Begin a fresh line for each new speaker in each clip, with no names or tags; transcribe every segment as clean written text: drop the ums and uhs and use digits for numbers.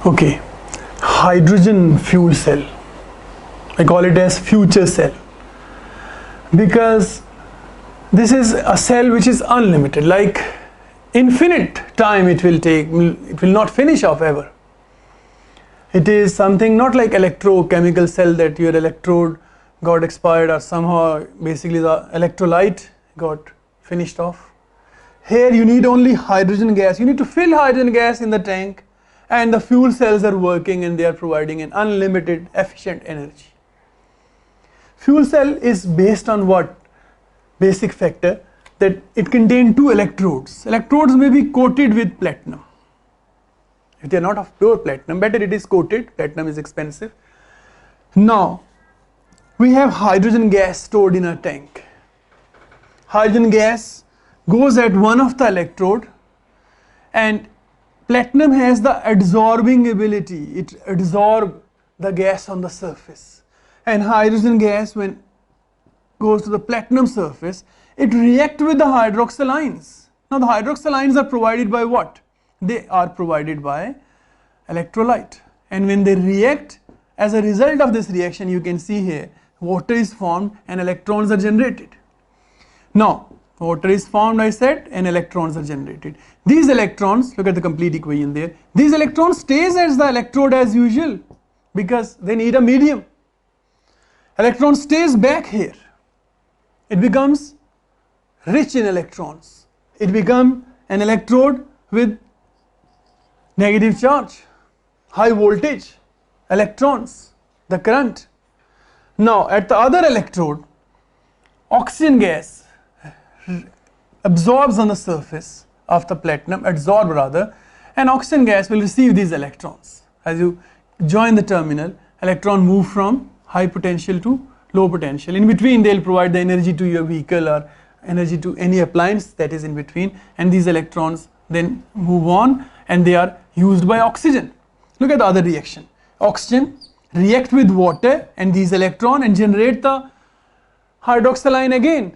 Okay, hydrogen fuel cell. I call it as future cell because this is a cell which is unlimited, like infinite time it will take, it will not finish off ever. It is something not like electrochemical cell that your electrode got expired or somehow basically the electrolyte got finished off. Here you need only hydrogen gas. You need to fill hydrogen gas in the tank and the fuel cells are working and they are providing an unlimited efficient energy. Fuel cell is based on what? Basic factor that it contains two electrodes. Electrodes may be coated with platinum. If they are not of pure platinum, better it is coated. Platinum is expensive. Now, we have hydrogen gas stored in a tank. Hydrogen gas goes at one of the electrode and platinum has the adsorbing ability. It absorbs the gas on the surface. And hydrogen gas, when goes to the platinum surface, it reacts with the hydroxyl ions. Now the hydroxyl ions are provided by what? They are provided by electrolyte. And when they react, as a result of this reaction, you can see here, water is formed and electrons are generated. Now, water is formed, I said, and electrons are generated. These electrons, look at the complete equation there, these electrons stays as the electrode as usual because they need a medium. Electron stays back here. It becomes rich in electrons. It becomes an electrode with negative charge, high voltage, electrons, the current. Now at the other electrode, oxygen gas absorbs on the surface of the platinum, and oxygen gas will receive these electrons. As you join the terminal, electron move from high potential to low potential. In between they will provide the energy to your vehicle or energy to any appliance that is in between, and these electrons then move on and they are used by oxygen. Look at the other reaction. Oxygen react with water and these electrons and generate the hydroxyl ion again.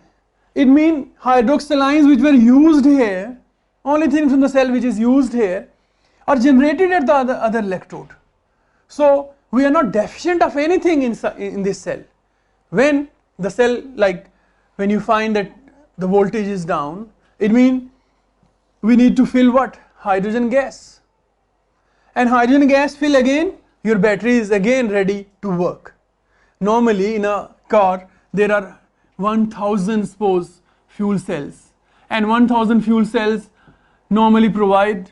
It means hydroxyl ions which were used here, only thing from the cell which is used here, are generated at the other electrode. So we are not deficient of anything in this cell. When the cell, like when you find that the voltage is down, it means we need to fill what? Hydrogen gas. And hydrogen gas fill again, your battery is again ready to work. Normally in a car there are 1000 suppose fuel cells, and 1000 fuel cells normally provide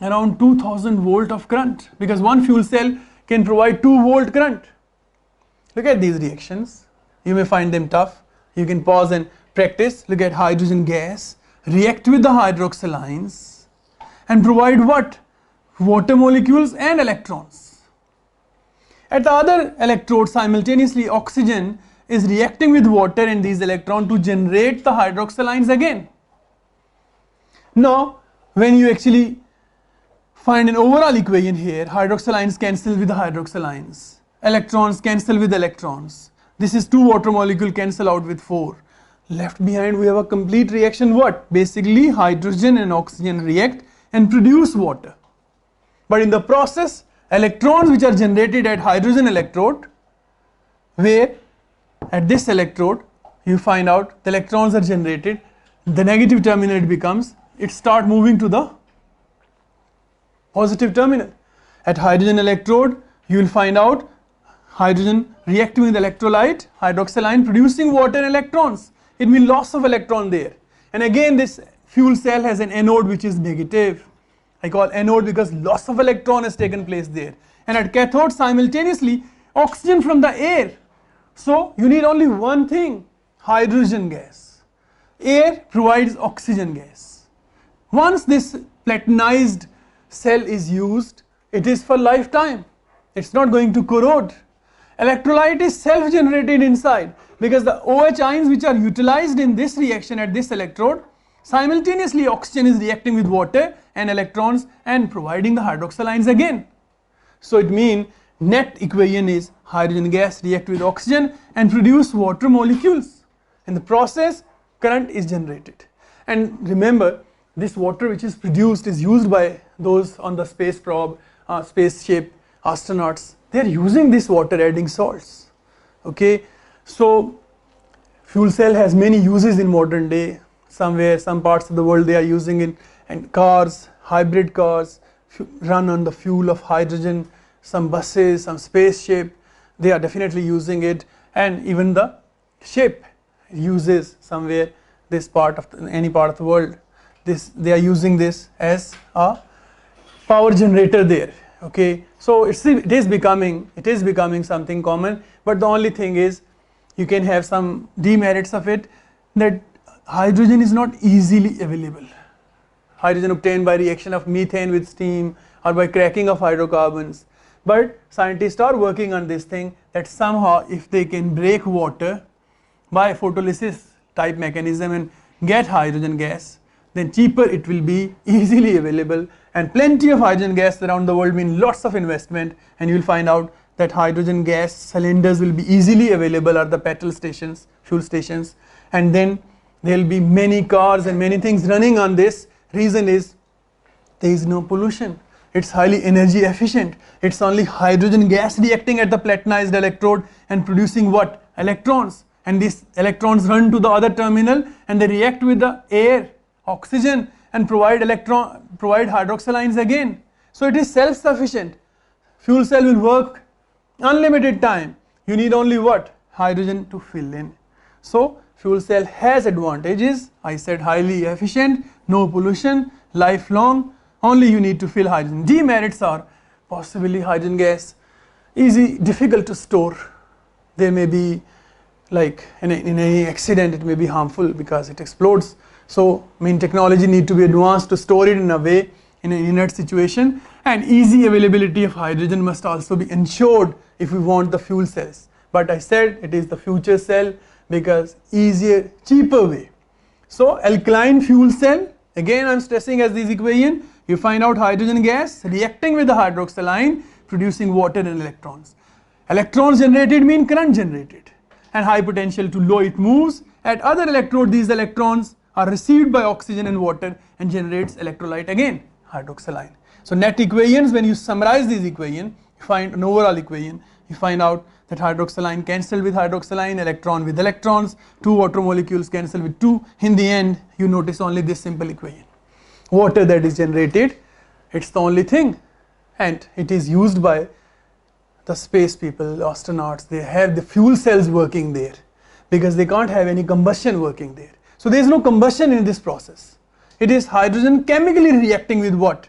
around 2000 volt of current because one fuel cell can provide 2 volt current. Look at these reactions. You may find them tough. You can pause and practice. Look at hydrogen gas react with the hydroxyl ions and provide what? Water molecules and electrons. At the other electrode, simultaneously oxygen is reacting with water and these electrons to generate the hydroxyl ions again. Now when you actually find an overall equation here, hydroxyl ions cancel with the hydroxyl ions, electrons cancel with electrons. This is 2 water molecule cancel out with 4. Left behind we have a complete reaction. What? Basically hydrogen and oxygen react and produce water. But in the process, electrons which are generated at hydrogen electrode, where at this electrode you find out the electrons are generated, the negative terminal it becomes, it start moving to the positive terminal. At hydrogen electrode you will find out hydrogen reacting with electrolyte, hydroxyl ion producing water and electrons. It means loss of electron there. And again this fuel cell has an anode which is negative. I call anode because loss of electron has taken place there. And at cathode simultaneously oxygen from the air. So you need only one thing, hydrogen gas. Air provides oxygen gas. Once this platinized cell is used, it is for lifetime. It's not going to corrode. Electrolyte is self-generated inside because the OH ions which are utilized in this reaction at this electrode, simultaneously oxygen is reacting with water and electrons and providing the hydroxyl ions again. So it means net equation is hydrogen gas react with oxygen and produce water molecules. In the process, current is generated. And remember, this water which is produced is used by those on the space probe spaceship astronauts, they are using this water adding salts. Okay, so fuel cell has many uses in modern day. Somewhere, some parts of the world they are using it, and cars, hybrid cars run on the fuel of hydrogen. Some buses, some spaceship, they are definitely using it, and even the ship uses somewhere this part of any part of the world. They are using this as a power generator there. Okay, so it is becoming something common, but the only thing is you can have some demerits of it, that hydrogen is not easily available. Hydrogen obtained by reaction of methane with steam or by cracking of hydrocarbons, but scientists are working on this thing, that somehow if they can break water by photolysis type mechanism and get hydrogen gas, then cheaper it will be, easily available, and plenty of hydrogen gas around the world mean lots of investment, and you will find out that hydrogen gas cylinders will be easily available at the petrol stations, fuel stations, and then there will be many cars and many things running on this. Reason is there is no pollution, it's highly energy efficient, it's only hydrogen gas reacting at the platinized electrode and producing what? Electrons, and these electrons run to the other terminal and they react with the air, oxygen, and provide hydroxylines again. So it is self-sufficient. Fuel cell will work unlimited time. You need only what? Hydrogen to fill in. So fuel cell has advantages. I said highly efficient, no pollution, lifelong, only you need to fill hydrogen. Demerits are possibly hydrogen gas difficult to store. There may be, like in any accident, it may be harmful because it explodes. So technology need to be advanced to store it in a way, in an inert situation, and easy availability of hydrogen must also be ensured if we want the fuel cells. But I said it is the future cell because easier, cheaper way. So alkaline fuel cell, again I am stressing as this equation, you find out hydrogen gas reacting with the hydroxyline, producing water and electrons. Electrons generated mean current generated, and high potential to low it moves. At other electrode, these electrons are received by oxygen and water and generates electrolyte again, hydroxyline. So net equations, when you summarize these equations, you find an overall equation, you find out that hydroxyline cancel with hydroxyline, electron with electrons, two water molecules cancel with two. In the end, you notice only this simple equation. Water that is generated, it's the only thing, and it is used by the space people, astronauts. They have the fuel cells working there because they can't have any combustion working there. So there is no combustion in this process. It is hydrogen chemically reacting with what?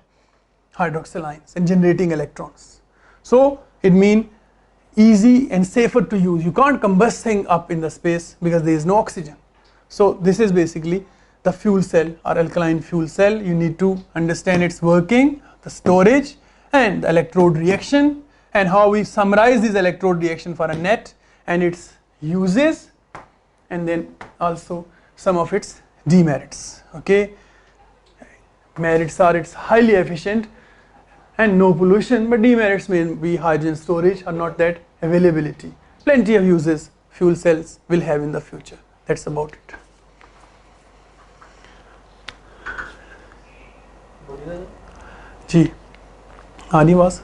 Hydroxylines and generating electrons. So it means easy and safer to use. You can't combust thing up in the space because there is no oxygen. So this is basically the fuel cell or alkaline fuel cell. You need to understand its working, the storage and the electrode reaction, and how we summarize this electrode reaction for a net and its uses, and then also some of its demerits. Okay, merits are it's highly efficient and no pollution, but demerits may be hydrogen storage or not that availability. Plenty of uses fuel cells will have in the future. That's about it. जी आनी आवाज़